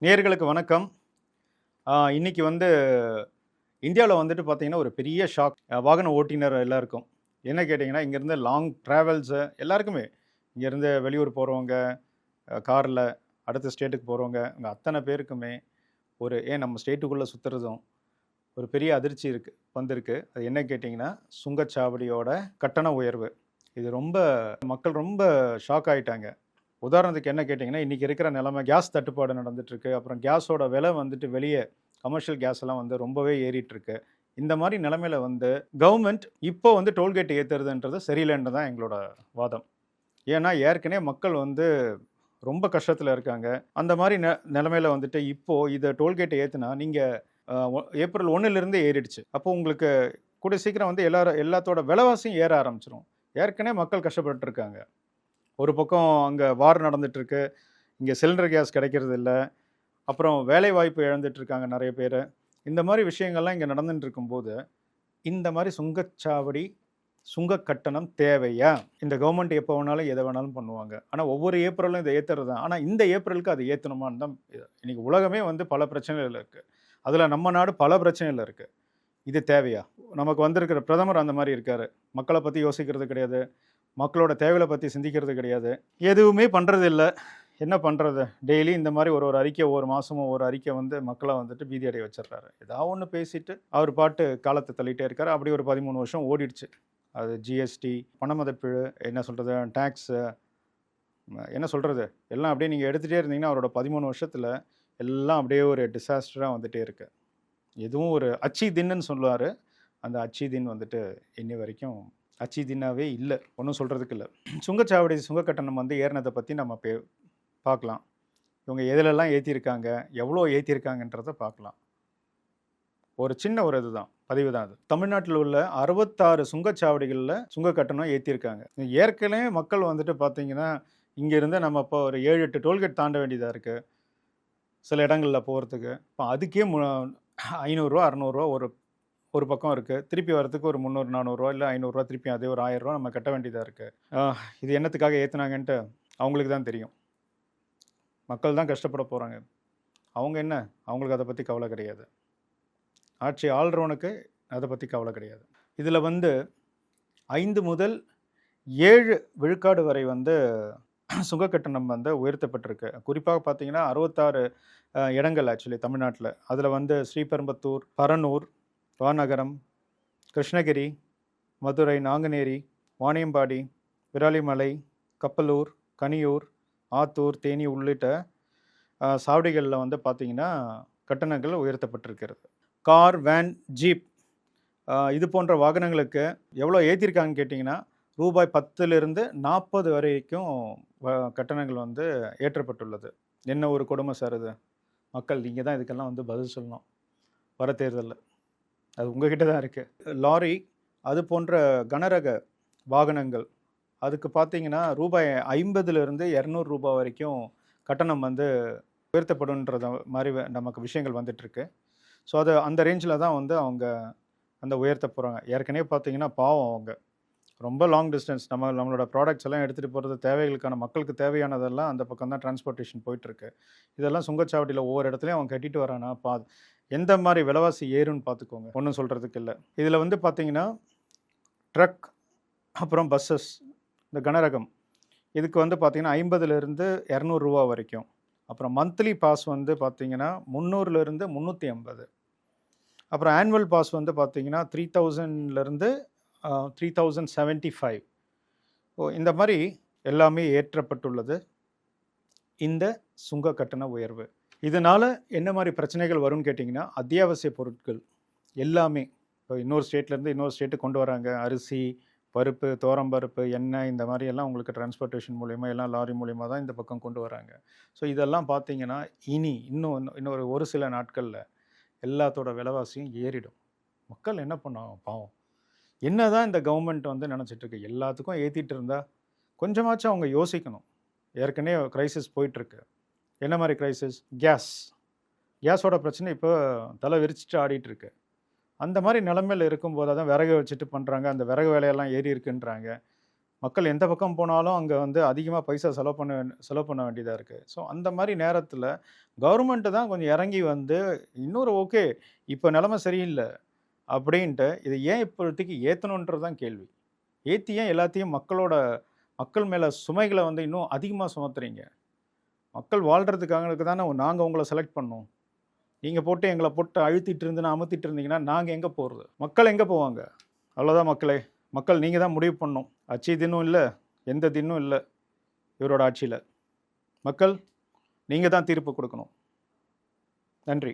நேயர்களுக்கு வணக்கம். இன்னைக்கு வந்து இந்தியாவுல வந்துட்டு பார்த்தீங்கன்னா, ஒரு பெரிய ஷாக் வாகன ஓட்டினர் எல்லாருக்கும். என்ன கேட்டீங்கன்னா, இங்கேருந்து லாங் ட்ராவல்ஸு எல்லாருக்குமே. இங்கேருந்து வெளியூர் போறவங்க, கார்ல அடுத்த ஸ்டேட்டுக்கு போறவங்க, இங்க அத்தன பேருக்குமே ஏன் நம்ம ஸ்டேட்டுக்குள்ள சுத்துறதும் ஒரு பெரிய அதிர்ச்சி வந்திருக்கு. அது என்ன கேட்டீங்கன்னா, சுங்கச்சாவடியோட கட்டண உயர்வு. இது மக்கள் ரொம்ப ஷாக் ஆயிட்டாங்க. உதாரணத்துக்கு என்ன கேட்டிங்கன்னா, இன்னைக்கு இருக்கிற நிலைமை கேஸ் தட்டுப்பாடு நடந்துட்டுருக்கு. அப்புறம் கேஸோட விலை வந்துட்டு வெளிய கமர்ஷியல் கேஸ் எல்லாம் வந்து ரொம்பவே ஏறிட்டுருக்கு. இந்த மாரி நிலைமையில வந்து கவர்மெண்ட் இப்போ வந்து டோல்கேட் ஏத்துறதுன்றது சரியில்லன்னு தான் எங்களோட வாதம். ஏன்னா, ஏற்கனவே மக்கள் வந்து ரொம்ப கஷ்டத்துல இருக்காங்க. அந்த மாரி நிலைமையில வந்துட்டு இப்போ இத டோல்கேட் ஏத்துனா, நீங்க ஏப்ரல் 1லிருந்தே ஏறிடுச்சு. அப்போ உங்களுக்கு கூடிய சீக்கிரம் வந்து எல்லாத்தோட விலைவாசியும் ஏற ஆரம்பிச்சுரும். ஏற்கனவே மக்கள் கஷ்டப்பட்டுட்டு இருக்காங்க. ஒரு பக்கம் அங்க வார் நடந்துட்டு இருக்கு. இங்க சிலிண்டர் கேஸ் கிடைக்கிறது இல்ல. அப்புறம் வேலைவாய்ப்பு இழந்துட்டு இருக்காங்க நெறைய பேரு. இந்த மாரி விஷயங்கள்லாம் இங்க நடந்துட்டு இருக்கும்போது, இந்த மாரி சுங்கச்சாவடி, சுங்க கட்டணம் தேவையா? இந்த கவர்மெண்ட் எப்ப வேணாலும், எத வேணாலும் பண்ணுவாங்க. ஆனா ஒவ்வொரு ஏப்ரலும் இத ஏத்துறது தான். ஆனா இந்த ஏப்ரலுக்கு அது ஏத்தணுமான்னு தான் இன்னைக்கு உலகமே வந்து பல பிரச்சனைகள்ல இருக்கு. அதுல நம்ம நாடு பல பிரச்சனைகள்ல இருக்கு. இது தேவையா? நமக்கு வந்திருக்கிற பிரதமர் அந்த மாரி இருக்காரு. மக்கள பத்தி யோசிக்கிறது கிடையாது. மக்களோட தேவைகள பத்தி சிந்திக்கிறது கிடையாது. எதுவுமே பண்றதில்ல. என்ன பண்றது? டெய்லி இந்த மாரி ஒரு ஒரு அறிக்கை ஒவ்வொரு மாசமும் ஒரு அறிக்கை வந்து மக்கள வந்துட்டு பீதி அடைய வச்சுர்றாரு. ஏதாவது ஒண்ணு பேசிட்டு, அவர் பாட்டு காலத்த தள்ளிட்டே இருக்காரு. அப்படி ஒரு 13 வருஷம் ஓடிடுச்சு. அது ஜிஎஸ்டி, பணமதிப்பிழு, என்ன சொல்றது? டாக்ஸு, என்ன சொல்றது? எல்லாம் அப்படியே நீங்க எடுத்துட்டே இருந்தீங்கன்னா, அவரோட 13 வருஷத்துல எல்லாம் அப்படியே ஒரு டிசாஸ்டரா வந்துட்டே இருக்கு. எதுவும் ஒரு அச்சி தின்னுன்னு சொல்லுவாரு. அந்த அச்சி தின் வந்துட்டு இன்னி வரைக்கும் அச்சி தின்னாவே இல்ல. ஒண்ணும் சொல்றதுக்கு இல்ல. சுங்கச்சாவடி சுங்க கட்டணம் வந்து ஏறுனத பத்தி நம்ம பார்க்கலாம். இவங்க எதுலெல்லாம் ஏத்தியிருக்காங்க, எவ்வளோ ஏத்தியிருக்காங்கன்றத பார்க்கலாம். ஒரு சின்ன ஒரு இதுதான், பதிவு தான் அது. தமிழ்நாட்டில உள்ள 66 சுங்கச்சாவடிகள்ல சுங்க கட்டணம் ஏத்தியிருக்காங்க. ஏற்கனவே மக்கள் வந்துட்டு பார்த்தீங்கன்னா, இங்கேருந்து நம்ம இப்போ ஒரு 7, 8 டோல்கேட் தாண்ட வேண்டியதா இருக்கு. சில இடங்கள்ல போறதுக்கு. இப்போ அதுக்கே ரூ. 500 ரூ. 600 ஒரு ஒரு பக்கம் இருக்கு. திருப்பி வரதுக்கு ஒரு ரூ. 300, 400 இல்ல ரூ. 500 திருப்பி அதே ஒரு ரூ. 1000 நம்ம கட்ட வேண்டியதா இருக்கு. அ இது என்னத்துக்காக ஏத்துனாங்கன்ட்டு அவங்களுக்கு தான் தெரியும். மக்கள் தான் கஷ்டப்பட போறாங்க. அவங்க என்ன? அவங்களுக்கு அத பத்தி கவல கிடையாது. ஆட்சி ஆள்றவனுக்கு அத பத்தி கவல கிடையாது. இதுல வந்து 5 முதல் 7 விழுக்காடு வரை வந்து சுங்க கட்டணம் வந்து உயர்த்தப்பட்டிருக்கு. குறிப்பாக பார்த்தீங்கன்னா, 66 இடங்கள் ஆக்சுவலி தமிழ்நாட்ல. அதுல வந்து ஸ்ரீபெரும்புத்தூர், பரனூர், வானகரம், கிருஷ்ணகிரி, மதுரை, நாங்குநேரி, வாணியம்பாடி, விராலிமலை, கப்பலூர், கனியூர், ஆத்தூர், தேனி உள்ளிட்ட சாவடிகள்ல வந்து பார்த்தீங்கன்னா, கட்டணங்கள் உயர்த்தப்பட்டிருக்கிறது. கார், வேன், ஜீப் இது போன்ற வாகனங்களுக்கு எவ்வளோ ஏத்தியிருக்காங்கன்னு கேட்டிங்கன்னா, ரூபாய் 10லிருந்து 40 வரைக்கும் கட்டணங்கள் வந்து ஏற்றப்பட்டுள்ளது. என்ன ஒரு கொடுமை சார் இது! மக்கள் நீங்க தான் இதுக்கெல்லாம் வந்து பதில் சொல்லணும். வர தேர்தல்ல. அது உங்ககிட்ட தான் இருக்கு. லாரி, அது போன்ற கனரக வாகனங்கள், அதுக்கு பார்த்தீங்கன்னா, ரூபாய் 50லிருந்து ரூ. 200 வரைக்கும் கட்டணம் வந்து உயர்த்தப்படும்ன்றத மாரி நமக்கு விஷயங்கள் வந்துட்டுருக்கு. ஸோ, அது அந்த ரேஞ்சில தான் வந்து அவங்க அந்த உயர்த்த போறாங்க. ஏற்கனவே பார்த்தீங்கன்னா, பாவம் அவங்க. ரொம்ப லாங் டிஸ்டன்ஸ் நம்மளோட ப்ராடக்ட்ஸ் எல்லாம் எடுத்துட்டு போறது தேவைகளுக்கான மக்களுக்கு தேவையானதெல்லாம் அந்த பக்கம் தான் டிரான்ஸ்போர்ட்டேஷன் போயிட்டுருக்கு. இதெல்லாம் சுங்கச்சாவடியில ஒவ்வொரு இடத்துலயும் அவன் கட்டிட்டு வரானா, எந்த மாரி விலைவாசி ஏறும்னு பார்த்துக்கோங்க. ஒண்ணும் சொல்றதுக்கு இல்ல. இதுல வந்து பார்த்தீங்கன்னா, ட்ரக், அப்புறம் பஸ்ஸஸ், இந்த கனரகம், இதுக்கு வந்து பார்த்தீங்கன்னா, 50லிருந்து ரூ. 200 வரைக்கும். அப்புறம் மந்த்லி பாஸ் வந்து பார்த்தீங்கன்னா, 300லிருந்து 350. அப்புறம் ஆனுவல் பாஸ் வந்து பார்த்தீங்கன்னா, 3000லிருந்து 3075. இந்த மாரி எல்லாமே ஏற்றப்பட்டுள்ளது. இந்த சுங்க கட்டண உயர்வு. இதனால என்ன மாரி பிரச்சனைகள் வரும்னு கேட்டிங்கன்னா, அத்தியாவசிய பொருட்கள் எல்லாமே இப்போ இன்னொரு ஸ்டேட்லேருந்து இன்னொரு ஸ்டேட்டுக்கு கொண்டு வராங்க. அரிசி, பருப்பு, துவரம்பருப்பு, எண்ணெய் இந்த மாரி எல்லாம் உங்களுக்கு டிரான்ஸ்போர்ட்டேஷன் மூலியமா எல்லாம் லாரி மூலியமா தான் இந்த பக்கம் கொண்டு வராங்க. ஸோ இதெல்லாம் பார்த்தீங்கன்னா, இன்னொரு ஒரு சில நாட்கள்ல எல்லாத்தோட விலைவாசியும் ஏறிடும். மக்கள் என்ன பண்ணுவாங்க பாவம். என்னதான் இந்த கவர்மெண்ட் வந்து நினச்சிட்டு இருக்கு, எல்லாத்துக்கும் ஏத்திட்டு இருந்தா கொஞ்சமாச்சும் அவங்க யோசிக்கணும். ஏற்கனவே கிரைசிஸ் போயிட்டுருக்கு. என்ன மாரி கிரைசிஸ்? கேஸோட பிரச்சனை இப்போ தலை விரிச்சுட்டு ஆடிட்டு இருக்கு. அந்த மாரி நிலைமையில இருக்கும்போது அதான் விறகு வச்சுட்டு பண்றாங்க. அந்த விறகு விலையெல்லாம் ஏறி இருக்குன்றாங்க. மக்கள் எந்த பக்கம் போனாலும் அங்கே வந்து அதிகமாக பைசா செலவு பண்ண வேண்டியதாக இருக்குது. ஸோ அந்த மாதிரி நேரத்தில் கவர்மெண்ட்டு தான் கொஞ்சம் இறங்கி வந்து இன்னொரு ஓகே இப்போ நிலைமை சரியில்லை அப்படின்ட்டு இதை ஏன் இப்போதைக்கு ஏற்றணுன்றது தான் கேள்வி. ஏற்றி ஏன் எல்லாத்தையும் மக்கள் மேலே சுமைகளை வந்து இன்னும் அதிகமாக சுமத்துறீங்க? மக்கள் வாழ்கிறதுக்காக தானே நாங்கள் உங்களை செலக்ட் பண்ணோம். நீங்கள் போட்டு எங்களை போட்டு அழுத்திட்டு இருந்துன்னு அமுத்திட்டு இருந்தீங்கன்னா நாங்கள் எங்கே போகிறது? மக்கள் எங்கே போவாங்க? அவ்வளோதான் மக்களே. மக்கள் நீங்கள் தான் முடிவு பண்ணணும். அச்சு தின்னும் இல்லை, எந்த தின்னும் இல்லை இவரோட ஆட்சியில். மக்கள் நீங்கள் தான் தீர்ப்பு கொடுக்கணும். நன்றி.